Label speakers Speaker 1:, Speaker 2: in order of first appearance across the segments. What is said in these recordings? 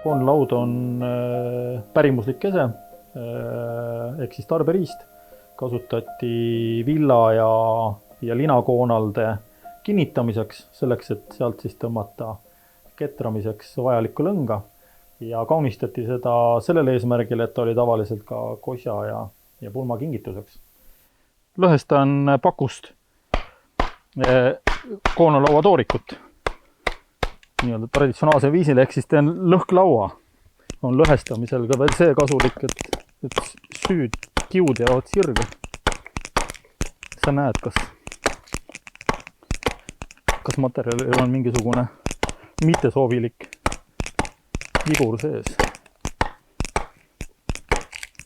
Speaker 1: Koonlaud on pärimuslik kese ehk siis tarberiist. Kasutati villa ja linakoonalde kinnitamiseks, selleks, et sealt siis tõmmata ketramiseks vajalikku lõnga ja kaunistati seda sellel eesmärgil, et oli tavaliselt ka kosja ja pulma kingituseks. Lõhestan pakust koonalaua toorikut nii-öelda traditsionaalse viisil, ehk siis teen lõhklaua. On lõhestamisel ka veel see kasulik, et süüd kiud jäävad sirge. Sa näed, kas materjalil on mingisugune mittesoovilik vigur sees.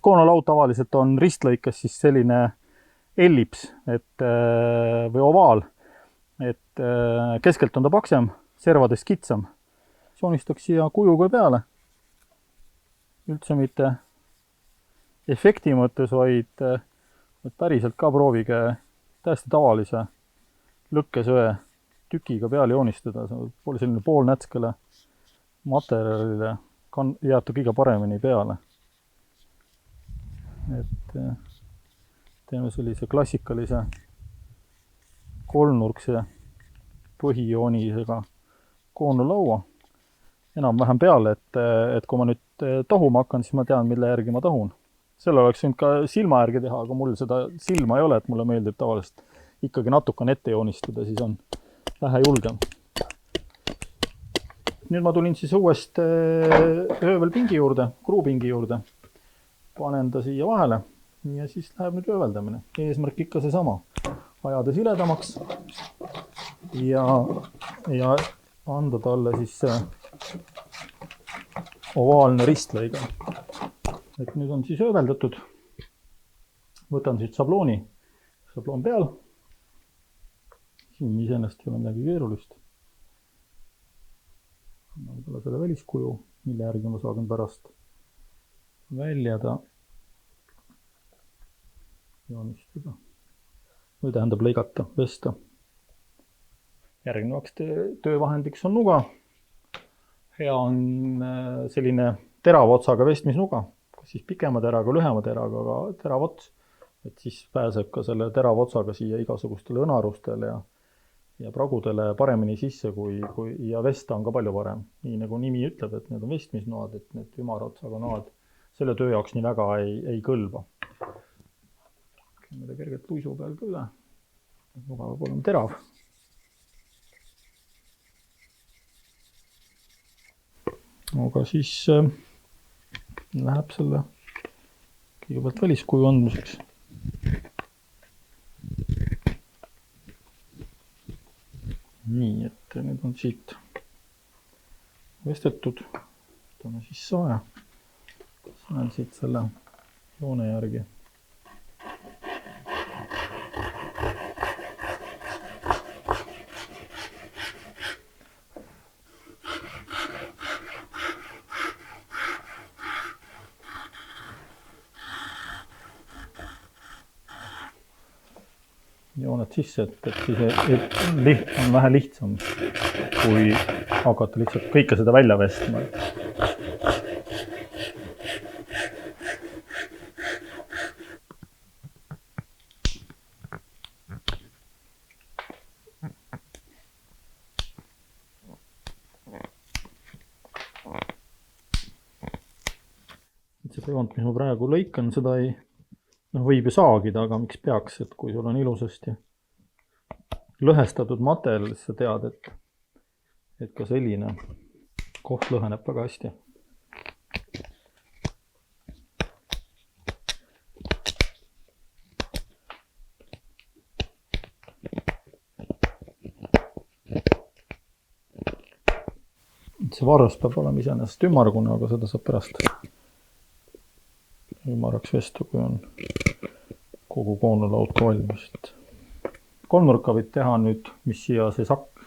Speaker 1: Koonalaud tavaliselt on ristlõikes siis selline ellips või ovaal, et keskelt on ta paksem, servadest kitsam. Joonistaks siia kujuga peale. Üldse mitte efekti mõttes, vaid päriselt ka proovige täiesti tavalise lõkkesöe tükiga peale joonistada. See pole selline poolnätskele materjalile jääb ta kõige paremini peale. Et teeme sellise klassikalise kolmnurkse põhijoonisega koonulaua enam-vähem peale, et kui ma nüüd tahuma hakkan, siis ma tean, mille järgi ma tahun. Selle oleks võinud ka silma järgi teha, aga mul seda silma ei ole, et mulle meeldib tavaliselt ikkagi natukene ette joonistada, siis on vähe julgem. Nüüd ma tulin siis uuest öövelpingi juurde, kruupingi juurde. Panen ta siia vahele ja siis läheb nüüd ööveldamine. Eesmärk ikka see sama. Ajada siledamaks ja anda talle siis ovaalne ristlõige. Et nüüd on siis ööveldatud. Võtan siit sabloon peal. Siin iseenesest ei ole midagi keerulist. Annan talle selle väliskuju, mille järgi ma saan pärast väljada joonistada. Või tähendab lõigata, vesta. Järgnevaks töövahendiks on nuga. Hea on selline terava otsaga vestmisnuga, kas siis pikema teraga, lühema teraga, aga terav ots. Et siis pääseb ka selle terava otsaga siia igasugustele õnarustele ja pragudele paremini sisse, ja vesta on ka palju parem. Nii nagu nimi ütleb, et need on vestmisnoad, et need ümara otsaga noad selle töö jaoks nii väga ei kõlba. Käime kergelt luisu peal ka üle. Nuga peab olema terav. Aga siis läheb selle kõigepealt väliskuju andmiseks. Nii, et nüüd on siit vestetud. Võtame siis saaja. Saan siit selle joone järgi. Jooned sisse, et siis on vähe lihtsam, kui hakata lihtsalt kõike seda välja vestma. Seda joont, mis ma praegu lõikan, seda võib ju saagida, aga miks peaks, et kui sul on ilusasti lõhestatud materjal, siis sa tead, et ka selline koht lõheneb väga hästi. See varrus peab olema iseenesest ümargune, aga seda saab pärast ümaraks vestu, kui on kogu koonulaud ka valmis. Kolmnurka võib teha nüüd, mis siia see sakk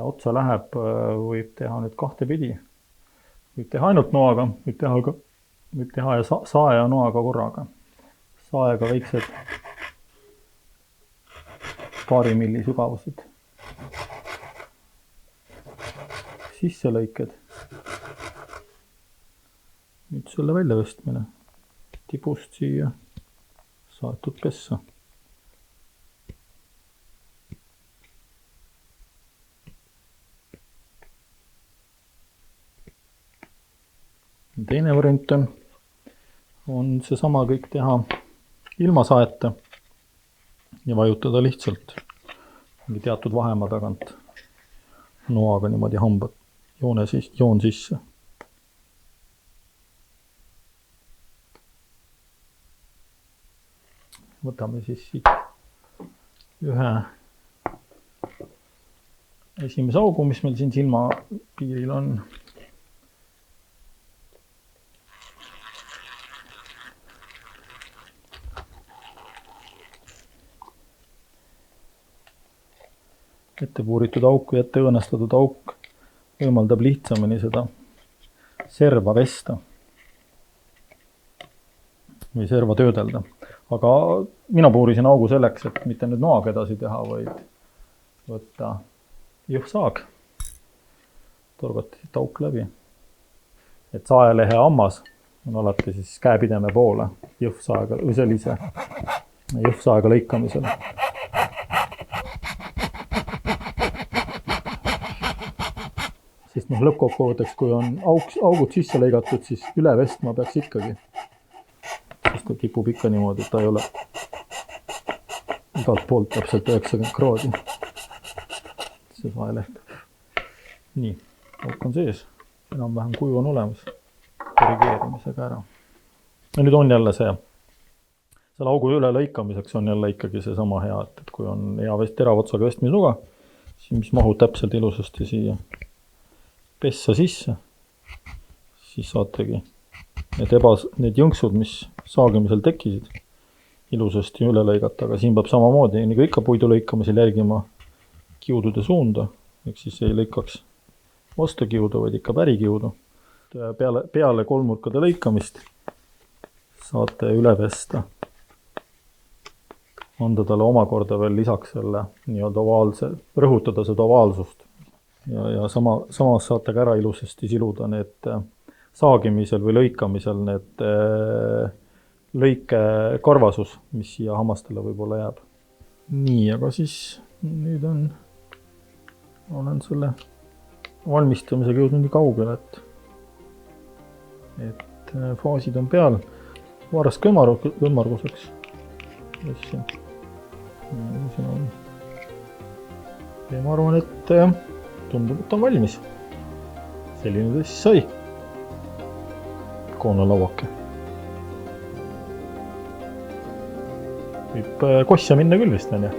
Speaker 1: otsa läheb, võib teha nüüd kahte pidi. Võib teha ainult noaga, võib teha saaja ja noaga korraga. Saajaga väiksed paari milli sügavused sisselõiked nüüd selle väljavõstmine tibust siia saetud pessa. Teine variant on seesama kõik teha ilma saeta ja vajutada lihtsalt mingi teatud vahemaa tagant noaga niimoodi hambad joon sisse. Võtame siis siit ühe esimese augu, mis meil siin silmapiiril on. Ette puuritud auk või ette õõnestatud auk võimaldab lihtsamini seda serva vesta või serva töödelda. Aga mina puurisin augu selleks, et mitte nüüd noaga edasi teha, vaid võtta jõhsaag, torgata siit auk läbi. Et saelehe hammas on alati siis käepideme poole jõhsaaga või sellise jõhsaaga lõikamisel. Sest lõppkokkuvõtteks, kui on augud sisse lõigatud, siis üle vestma peaks ikkagi. Sest ta kipub ikka niimoodi, et ta ei ole igalt poolt täpselt 90 kraadi. See saeleht. Nii, auk on sees. Enam-vähem kuju on olemas. Korrigeerimisega ära. Ja nüüd on jälle selle augu üle lõikamiseks on jälle ikkagi see sama hea, et kui on hea teravotsaga vestmisnuga, siis mis mahub täpselt ilusasti siia pessa sisse, siis saategi need jõnksud, mis saagimisel tekkisid, ilusasti üle lõigata, aga siin peab samamoodi, nagu ikka puidu lõikamisel järgima kiudude suunda, ehk siis ei lõikaks vastu kiudu, vaid ikka pärikiudu. Peale kolmnurkade lõikamist saate üle vesta, anda talle omakorda veel lisaks selle nii-öelda ovaalse, rõhutada seda ovaalsust. Ja samas saate ka ära ilusasti siluda need saagimisel või lõikamisel need lõike karvasus, mis siia hammastele võib-olla jääb. Nii, aga siis nüüd olen selle valmistamisega jõudnud nii kaugele, et faasid on peal. Varast kõmmarguseks. Ja ma arvan, et tundub, et on valmis. Selline ta siis sai. Koonelauake. Võib kossa minna küll vist, on ja?